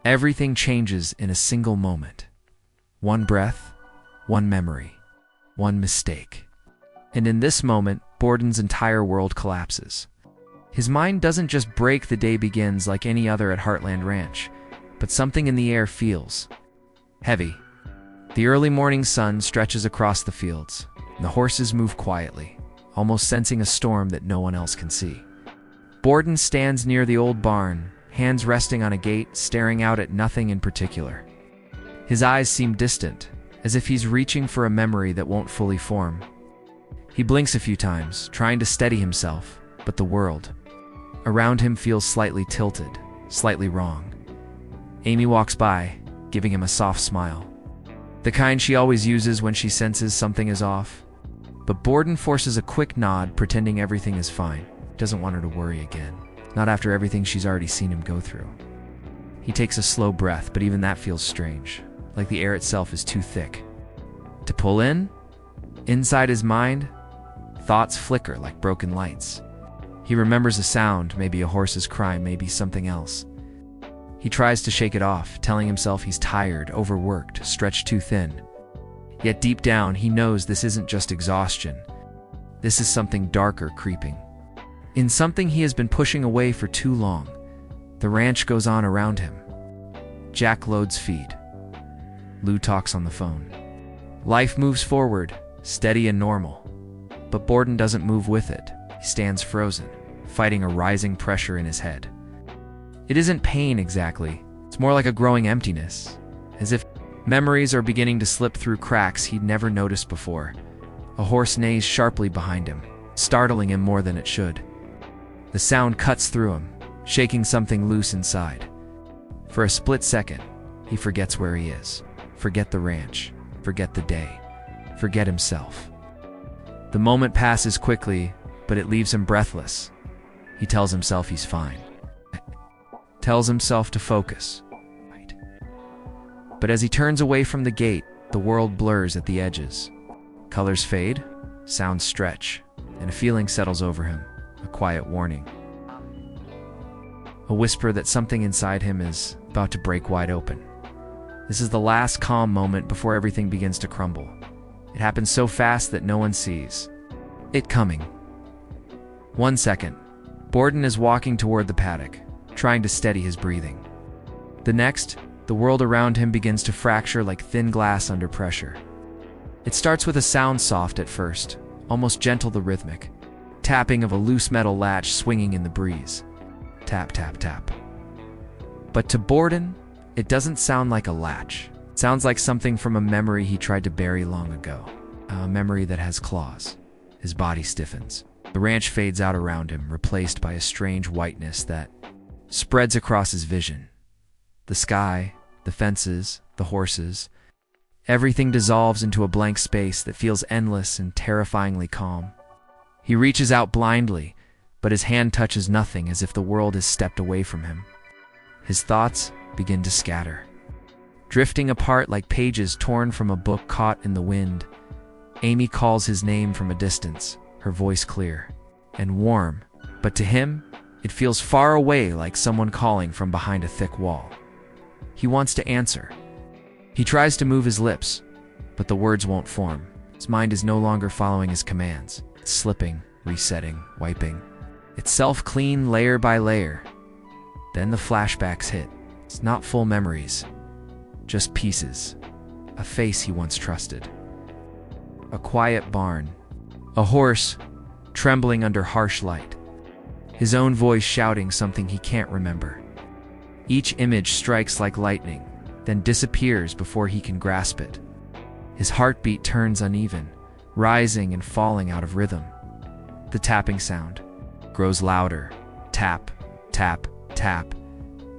Everything changes in a single moment. One breath, one memory, one mistake. And in this moment, Borden's entire world collapses. His mind doesn't just break the day begins like any other at Heartland Ranch, but something in the air feels heavy. The early morning sun stretches across the fields, and the horses move quietly, almost sensing a storm that no one else can see. Borden stands near the old barn, hands resting on a gate, staring out at nothing in particular. His eyes seem distant, as if he's reaching for a memory that won't fully form. He blinks a few times, trying to steady himself, but the world around him feels slightly tilted, slightly wrong. Amy walks by, giving him a soft smile, the kind she always uses when she senses something is off. But Borden forces a quick nod, pretending everything is fine. Doesn't want her to worry again, not after everything she's already seen him go through. He takes a slow breath, but even that feels strange, like the air itself is too thick to pull in. Inside his mind, thoughts flicker like broken lights. He remembers a sound, maybe a horse's cry, maybe something else. He tries to shake it off, telling himself he's tired, overworked, stretched too thin. Yet deep down, he knows this isn't just exhaustion. This is something darker creeping. In something he has been pushing away for too long. The ranch goes on around him. Jack loads feed. Lou talks on the phone. Life moves forward, steady and normal. But Borden doesn't move with it. He stands frozen, fighting a rising pressure in his head. It isn't pain exactly. It's more like a growing emptiness, as if memories are beginning to slip through cracks he'd never noticed before. A horse neighs sharply behind him, startling him more than it should. The sound cuts through him, shaking something loose inside. For a split second, he forgets where he is. Forget the ranch, forget the day, forget himself. The moment passes quickly, but it leaves him breathless. He tells himself he's fine. Tells himself to focus. Right. But as he turns away from the gate, the world blurs at the edges. Colors fade, sounds stretch, and a feeling settles over him, a quiet warning. A whisper that something inside him is about to break wide open. This is the last calm moment before everything begins to crumble. It happens so fast that no one sees it coming. 1 second, Borden is walking toward the paddock, trying to steady his breathing. The next, the world around him begins to fracture like thin glass under pressure. It starts with a sound soft at first, almost gentle, the rhythmic tapping of a loose metal latch swinging in the breeze. Tap, tap, tap. But to Borden, it doesn't sound like a latch. It sounds like something from a memory he tried to bury long ago. A memory that has claws. His body stiffens. The ranch fades out around him, replaced by a strange whiteness that spreads across his vision. The sky, the fences, the horses, everything dissolves into a blank space that feels endless and terrifyingly calm. He reaches out blindly, but his hand touches nothing, as if the world has stepped away from him. His thoughts begin to scatter, drifting apart like pages torn from a book caught in the wind. Amy calls his name from a distance, her voice clear and warm, but to him, it feels far away, like someone calling from behind a thick wall. He wants to answer. He tries to move his lips, but the words won't form. His mind is no longer following his commands. It's slipping, resetting, wiping itself clean layer by layer. Then the flashbacks hit. It's not full memories, just pieces. A face he once trusted. A quiet barn. A horse trembling under harsh light. His own voice shouting something he can't remember. Each image strikes like lightning, then disappears before he can grasp it. His heartbeat turns uneven, rising and falling out of rhythm. The tapping sound grows louder. Tap, tap, tap.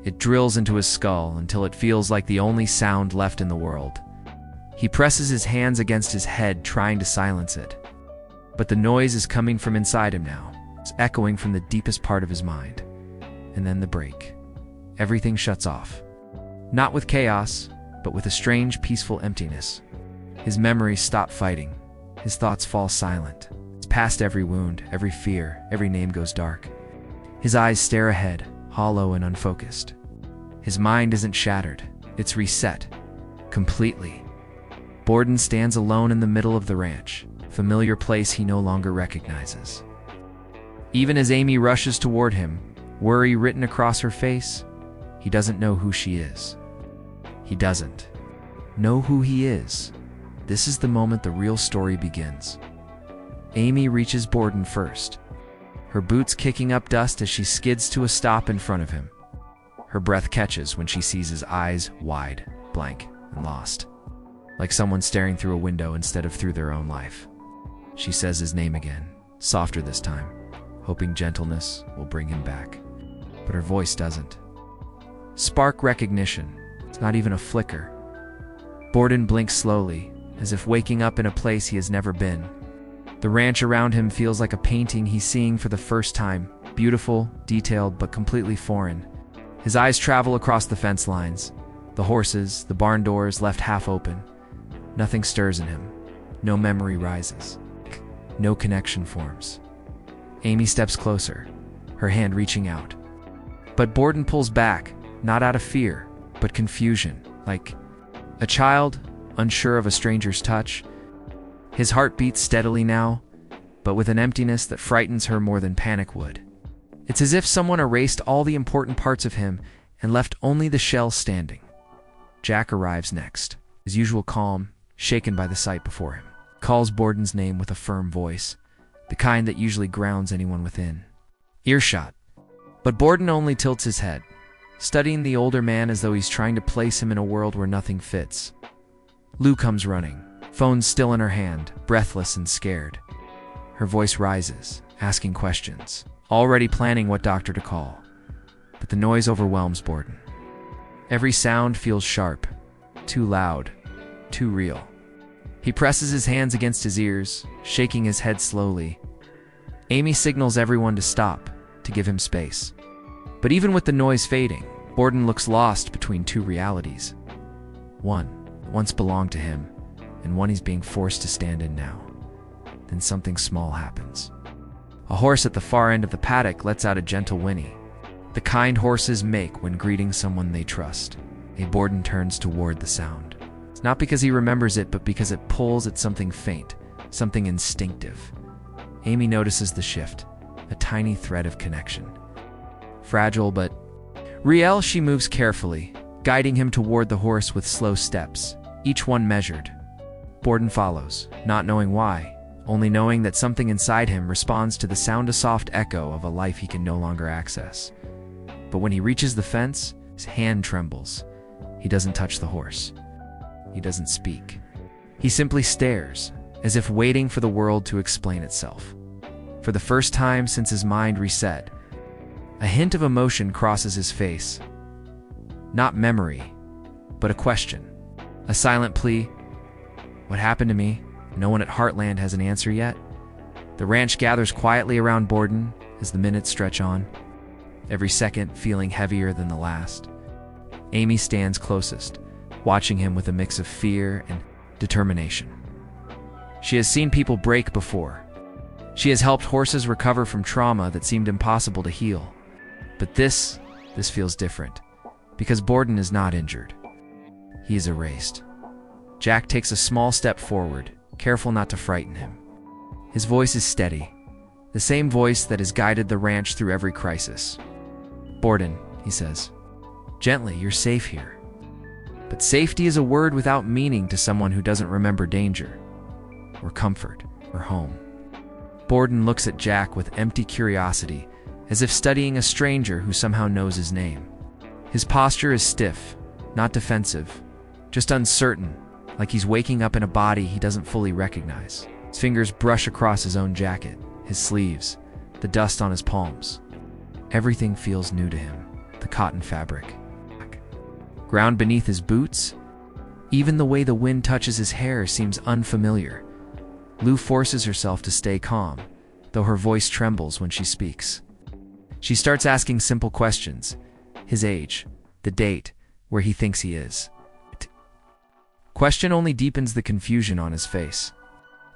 It drills into his skull until it feels like the only sound left in the world. He presses his hands against his head, trying to silence it. But the noise is coming from inside him now. It's echoing from the deepest part of his mind. And then the break. Everything shuts off. Not with chaos, but with a strange, peaceful emptiness. His memories stop fighting. His thoughts fall silent. It's past every wound, every fear, every name goes dark. His eyes stare ahead, hollow and unfocused. His mind isn't shattered, it's reset. Completely. Borden stands alone in the middle of the ranch, a familiar place he no longer recognizes. Even as Amy rushes toward him, worry written across her face, he doesn't know who she is. He doesn't know who he is. This is the moment the real story begins. Amy reaches Borden first, her boots kicking up dust as she skids to a stop in front of him. Her breath catches when she sees his eyes wide, blank, and lost, like someone staring through a window instead of through their own life. She says his name again, softer this time, hoping gentleness will bring him back. But her voice doesn't. Spark recognition. It's not even a flicker. Borden blinks slowly, as if waking up in a place he has never been. The ranch around him feels like a painting he's seeing for the first time, beautiful, detailed, but completely foreign. His eyes travel across the fence lines, the horses, the barn doors left half open. Nothing stirs in him. No memory rises. No connection forms. Amy steps closer, her hand reaching out. But Borden pulls back, not out of fear, but confusion, like a child, unsure of a stranger's touch. His heart beats steadily now, but with an emptiness that frightens her more than panic would. It's as if someone erased all the important parts of him and left only the shell standing. Jack arrives next, his usual calm, shaken by the sight before him. Calls Borden's name with a firm voice, the kind that usually grounds anyone within earshot. But Borden only tilts his head, studying the older man as though he's trying to place him in a world where nothing fits. Lou comes running, phone still in her hand, breathless and scared. Her voice rises, asking questions, already planning what doctor to call. But the noise overwhelms Borden. Every sound feels sharp, too loud, too real. He presses his hands against his ears, shaking his head slowly. Amy signals everyone to stop, to give him space. But even with the noise fading, Borden looks lost between two realities. One that once belonged to him, and one he's being forced to stand in now. Then something small happens. A horse at the far end of the paddock lets out a gentle whinny, the kind horses make when greeting someone they trust. Borden turns toward the sound. It's not because he remembers it, but because it pulls at something faint, something instinctive. Amy notices the shift, a tiny thread of connection. Fragile but real, she moves carefully, guiding him toward the horse with slow steps, each one measured. Borden follows, not knowing why, only knowing that something inside him responds to the sound, a soft echo of a life he can no longer access. But when he reaches the fence, his hand trembles. He doesn't touch the horse. He doesn't speak. He simply stares, as if waiting for the world to explain itself. For the first time since his mind reset, a hint of emotion crosses his face. Not memory, but a question. A silent plea. What happened to me? No one at Heartland has an answer yet. The ranch gathers quietly around Borden as the minutes stretch on, every second feeling heavier than the last. Amy stands closest, watching him with a mix of fear and determination. She has seen people break before. She has helped horses recover from trauma that seemed impossible to heal. But this feels different, because Borden is not injured. He is erased. Jack takes a small step forward, careful not to frighten him. His voice is steady, the same voice that has guided the ranch through every crisis. Borden, he says, gently, you're safe here. But safety is a word without meaning to someone who doesn't remember danger, or comfort, or home. Borden looks at Jack with empty curiosity, as if studying a stranger who somehow knows his name. His posture is stiff, not defensive, just uncertain, like he's waking up in a body he doesn't fully recognize. His fingers brush across his own jacket, his sleeves, the dust on his palms. Everything feels new to him, the cotton fabric. Ground beneath his boots, even the way the wind touches his hair seems unfamiliar. Lou forces herself to stay calm, though her voice trembles when she speaks. She starts asking simple questions: his age, the date, where he thinks he is. Question only deepens the confusion on his face.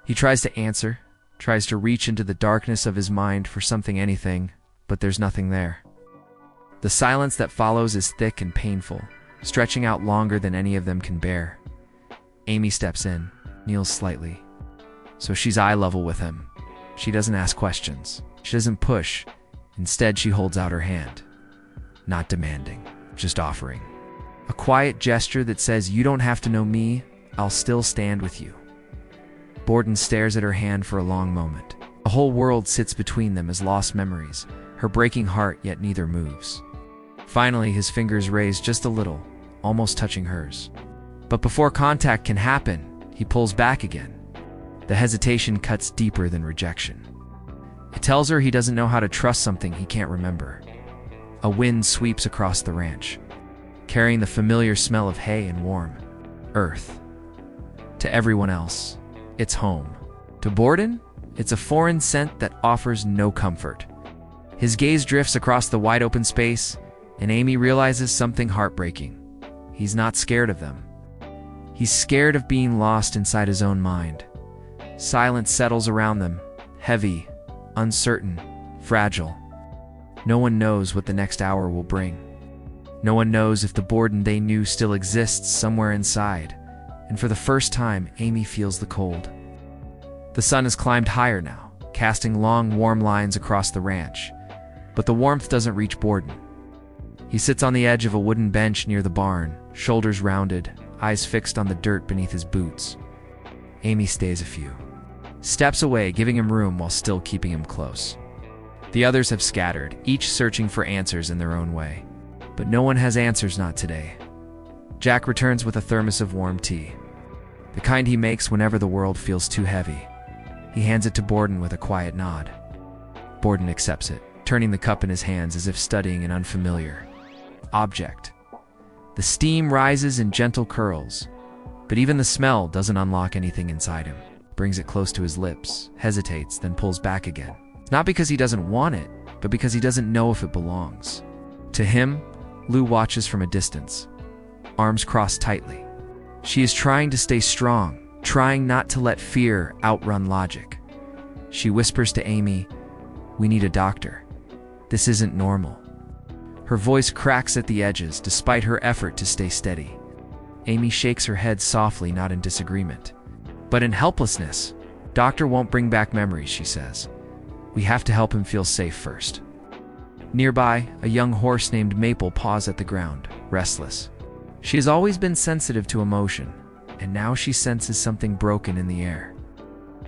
He tries to answer, tries to reach into the darkness of his mind for something, anything, but there's nothing there. The silence that follows is thick and painful, stretching out longer than any of them can bear. Amy steps in, kneels slightly. So she's eye level with him. She doesn't ask questions. She doesn't push. Instead, she holds out her hand. Not demanding, just offering. A quiet gesture that says, "You don't have to know me, I'll still stand with you." Borden stares at her hand for a long moment. The whole world sits between them as lost memories, her breaking heart, yet neither moves. Finally, his fingers raise just a little, almost touching hers. But before contact can happen, he pulls back again. The hesitation cuts deeper than rejection. It tells her he doesn't know how to trust something he can't remember. A wind sweeps across the ranch, carrying the familiar smell of hay and warm earth. To everyone else, it's home. To Borden, it's a foreign scent that offers no comfort. His gaze drifts across the wide open space, and Amy realizes something heartbreaking. He's not scared of them. He's scared of being lost inside his own mind. Silence settles around them, heavy, uncertain, fragile. No one knows what the next hour will bring. No one knows if the Borden they knew still exists somewhere inside, and for the first time, Amy feels the cold. The sun has climbed higher now, casting long, warm lines across the ranch, but the warmth doesn't reach Borden. He sits on the edge of a wooden bench near the barn, shoulders rounded, eyes fixed on the dirt beneath his boots. Amy stays a few steps away, giving him room while still keeping him close. The others have scattered, each searching for answers in their own way. But no one has answers, not today. Jack returns with a thermos of warm tea, the kind he makes whenever the world feels too heavy. He hands it to Borden with a quiet nod. Borden accepts it, turning the cup in his hands as if studying an unfamiliar object. The steam rises in gentle curls, but even the smell doesn't unlock anything inside him. Brings it close to his lips, hesitates, then pulls back again. Not because he doesn't want it, but because he doesn't know if it belongs. To him, Lou watches from a distance, arms crossed tightly. She is trying to stay strong, trying not to let fear outrun logic. She whispers to Amy, "We need a doctor. This isn't normal." Her voice cracks at the edges despite her effort to stay steady. Amy shakes her head softly, not in disagreement, but in helplessness. "Doctor won't bring back memories," she says. "We have to help him feel safe first." Nearby, a young horse named Maple paws at the ground, restless. She has always been sensitive to emotion, and now she senses something broken in the air.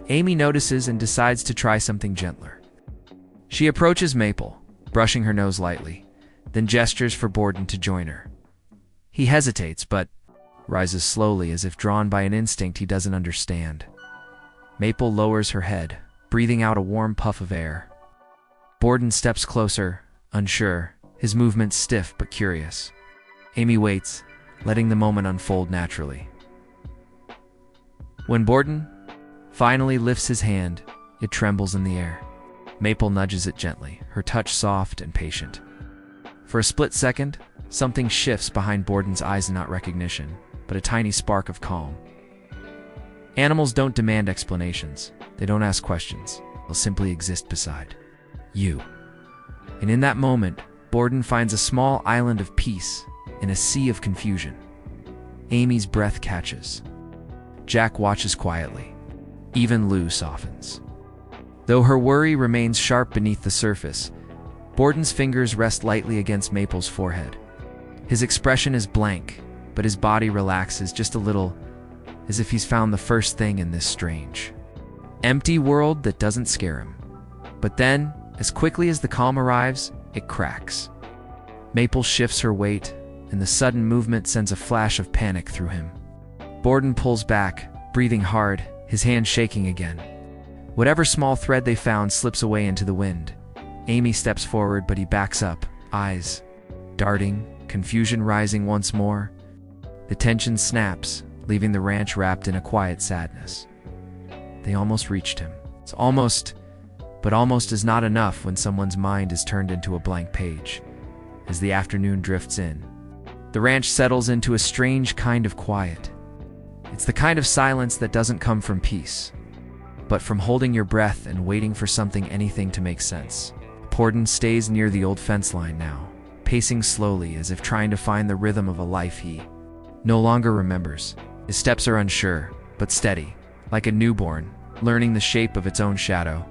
Amy notices and decides to try something gentler. She approaches Maple, brushing her nose lightly, then gestures for Borden to join her. He hesitates, but rises slowly as if drawn by an instinct he doesn't understand. Maple lowers her head, breathing out a warm puff of air. Borden steps closer, unsure, his movements stiff but curious. Amy waits, letting the moment unfold naturally. When Borden finally lifts his hand, it trembles in the air. Maple nudges it gently, her touch soft and patient. For a split second, something shifts behind Borden's eyes, not recognition, but a tiny spark of calm. Animals don't demand explanations. They don't ask questions. They'll simply exist beside you. And in that moment, Borden finds a small island of peace in a sea of confusion. Amy's breath catches. Jack watches quietly. Even Lou softens. Though her worry remains sharp beneath the surface, Borden's fingers rest lightly against Maple's forehead. His expression is blank, but his body relaxes just a little, as if he's found the first thing in this strange, empty world that doesn't scare him. But then, as quickly as the calm arrives, it cracks. Maple shifts her weight, and the sudden movement sends a flash of panic through him. Borden pulls back, breathing hard, his hand shaking again. Whatever small thread they found slips away into the wind. Amy steps forward, but he backs up, eyes darting, confusion rising once more. The tension snaps, leaving the ranch wrapped in a quiet sadness. They almost reached him. It's almost, but almost is not enough when someone's mind is turned into a blank page. As the afternoon drifts in, the ranch settles into a strange kind of quiet. It's the kind of silence that doesn't come from peace, but from holding your breath and waiting for anything to make sense. Borden stays near the old fence line now, pacing slowly as if trying to find the rhythm of a life he no longer remembers. His steps are unsure, but steady, like a newborn, learning the shape of its own shadow.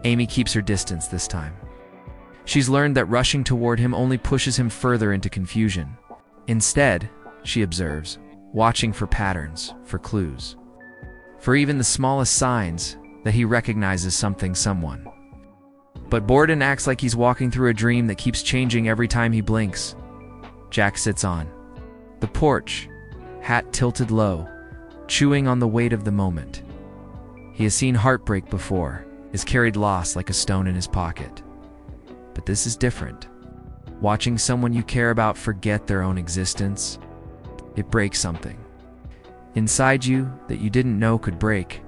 Amy keeps her distance this time. She's learned that rushing toward him only pushes him further into confusion. Instead, she observes, watching for patterns, for clues, for even the smallest signs that he recognizes someone. But Borden acts like he's walking through a dream that keeps changing every time he blinks. Jack sits on the porch, hat tilted low, chewing on the weight of the moment. He has seen heartbreak before, has carried loss like a stone in his pocket. But this is different. Watching someone you care about forget their own existence, it breaks something inside you that you didn't know could break.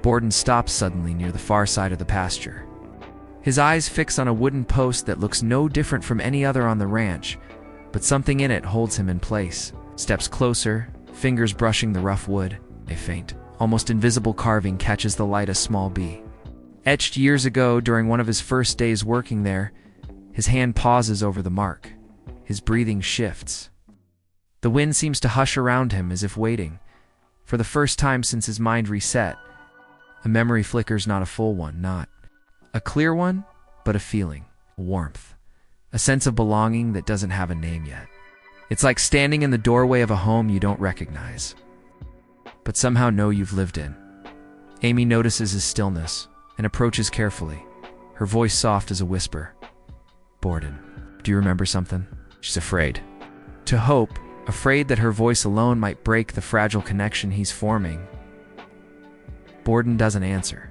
Borden stops suddenly near the far side of the pasture. His eyes fix on a wooden post that looks no different from any other on the ranch, but something in it holds him in place. Steps closer, fingers brushing the rough wood. A faint, almost invisible carving catches the light, a small bee. Etched years ago during one of his first days working there, his hand pauses over the mark. His breathing shifts. The wind seems to hush around him as if waiting. For the first time since his mind reset, a memory flickers, not a full one, not a clear one, but a feeling, a warmth, a sense of belonging that doesn't have a name yet. It's like standing in the doorway of a home you don't recognize, but somehow know you've lived in. Amy notices his stillness and approaches carefully, her voice soft as a whisper. Borden, do you remember something? She's afraid to hope, afraid that her voice alone might break the fragile connection he's forming. Borden doesn't answer.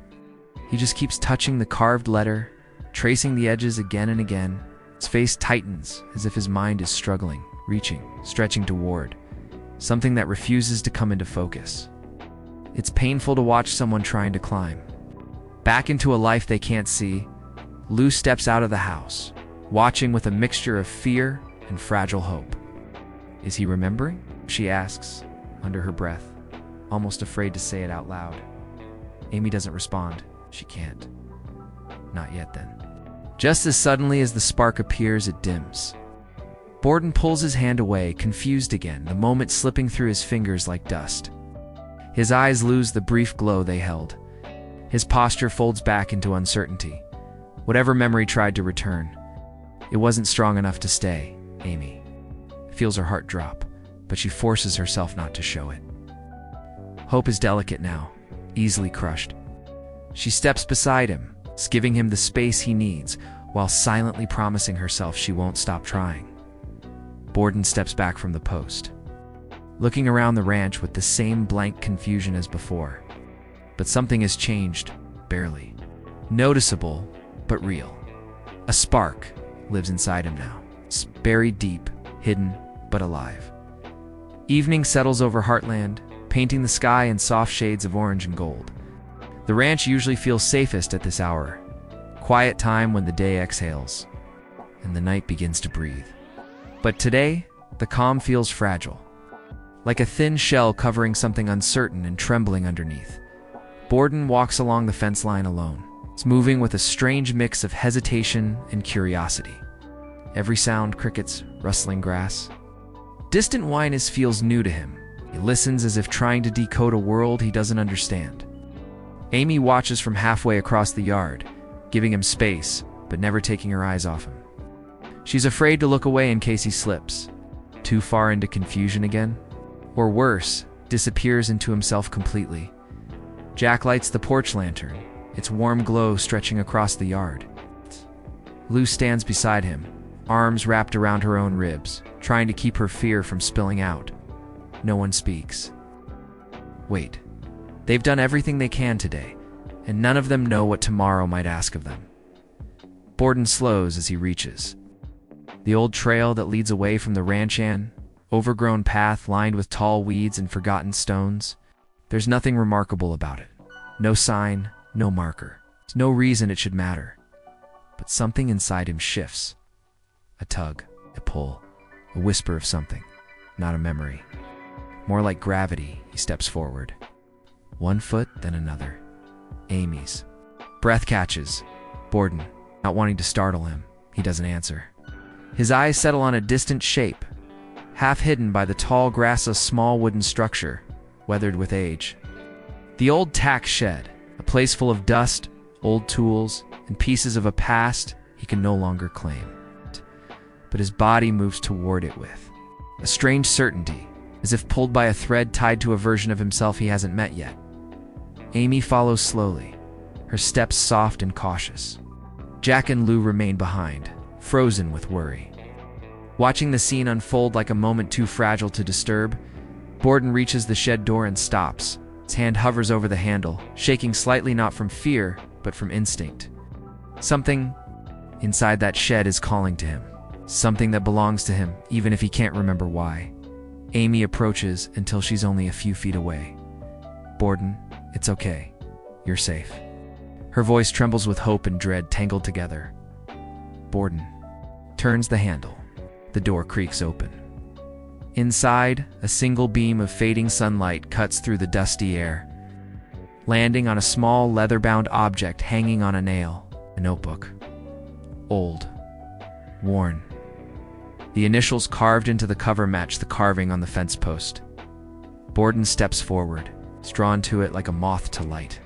He just keeps touching the carved letter, tracing the edges again and again. His face tightens as if his mind is struggling, reaching, stretching toward something that refuses to come into focus. It's painful to watch someone trying to climb back into a life they can't see. Lou steps out of the house, watching with a mixture of fear and fragile hope. Is he remembering? She asks, under her breath, almost afraid to say it out loud. Amy doesn't respond. She can't. Not yet, then. Just as suddenly as the spark appears, it dims. Borden pulls his hand away, confused again, the moment slipping through his fingers like dust. His eyes lose the brief glow they held. His posture folds back into uncertainty. Whatever memory tried to return, it wasn't strong enough to stay. Amy feels her heart drop, but she forces herself not to show it. Hope is delicate now, easily crushed. She steps beside him, giving him the space he needs, while silently promising herself she won't stop trying. Borden steps back from the post, looking around the ranch with the same blank confusion as before. But something has changed, barely. Noticeable, but real. A spark lives inside him now, buried deep, hidden, but alive. Evening settles over Heartland, painting the sky in soft shades of orange and gold. The ranch usually feels safest at this hour, quiet time when the day exhales and the night begins to breathe. But today, the calm feels fragile, like a thin shell covering something uncertain and trembling underneath. Borden walks along the fence line alone. It's moving with a strange mix of hesitation and curiosity. Every sound, crickets, rustling grass. Distant whine feels new to him. He listens as if trying to decode a world he doesn't understand. Amy watches from halfway across the yard, giving him space, but never taking her eyes off him. She's afraid to look away in case he slips too far into confusion again, or worse, disappears into himself completely. Jack lights the porch lantern, its warm glow stretching across the yard. Lou stands beside him, arms wrapped around her own ribs, trying to keep her fear from spilling out. No one speaks. Wait. They've done everything they can today, and none of them know what tomorrow might ask of them. Borden slows as he reaches the old trail that leads away from the ranch, an overgrown path lined with tall weeds and forgotten stones. There's nothing remarkable about it. No sign, no marker. There's no reason it should matter. But something inside him shifts. A tug, a pull, a whisper of something, not a memory. More like gravity, he steps forward. One foot, then another. Amy's breath catches. Borden, not wanting to startle him, he doesn't answer. His eyes settle on a distant shape, half hidden by the tall grass, a small wooden structure, weathered with age. The old tack shed, a place full of dust, old tools, and pieces of a past he can no longer claim. But his body moves toward it with a strange certainty, as if pulled by a thread tied to a version of himself he hasn't met yet. Amy follows slowly, her steps soft and cautious. Jack and Lou remain behind, frozen with worry. Watching the scene unfold like a moment too fragile to disturb, Borden reaches the shed door and stops. His hand hovers over the handle, shaking slightly, not from fear, but from instinct. Something inside that shed is calling to him. Something that belongs to him, even if he can't remember why. Amy approaches until she's only a few feet away. "Borden, it's okay. You're safe." Her voice trembles with hope and dread tangled together. Borden turns the handle. The door creaks open. Inside, a single beam of fading sunlight cuts through the dusty air, landing on a small leather-bound object hanging on a nail, a notebook. Old, worn. The initials carved into the cover match the carving on the fence post. Borden steps forward, drawn to it like a moth to light.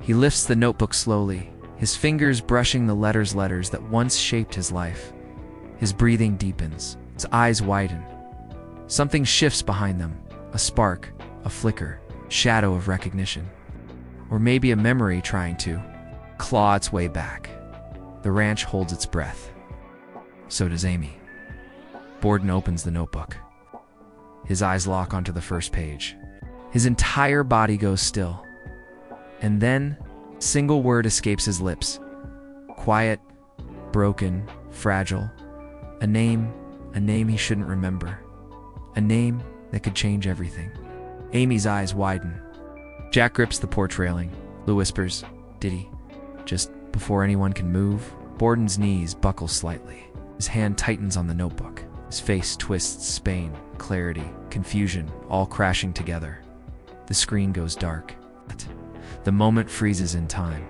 He lifts the notebook slowly, his fingers brushing the letters that once shaped his life. His breathing deepens, his eyes widen. Something shifts behind them, a spark, a flicker, shadow of recognition. Or maybe a memory trying to claw its way back. The ranch holds its breath. So does Amy. Borden opens the notebook. His eyes lock onto the first page. His entire body goes still. And then, a single word escapes his lips. Quiet, broken, fragile. A name he shouldn't remember. A name that could change everything. Amy's eyes widen. Jack grips the porch railing. Lou whispers, "Did he?" Just before anyone can move, Borden's knees buckle slightly. His hand tightens on the notebook. His face twists, pain, clarity, confusion, all crashing together. The screen goes dark. The moment freezes in time.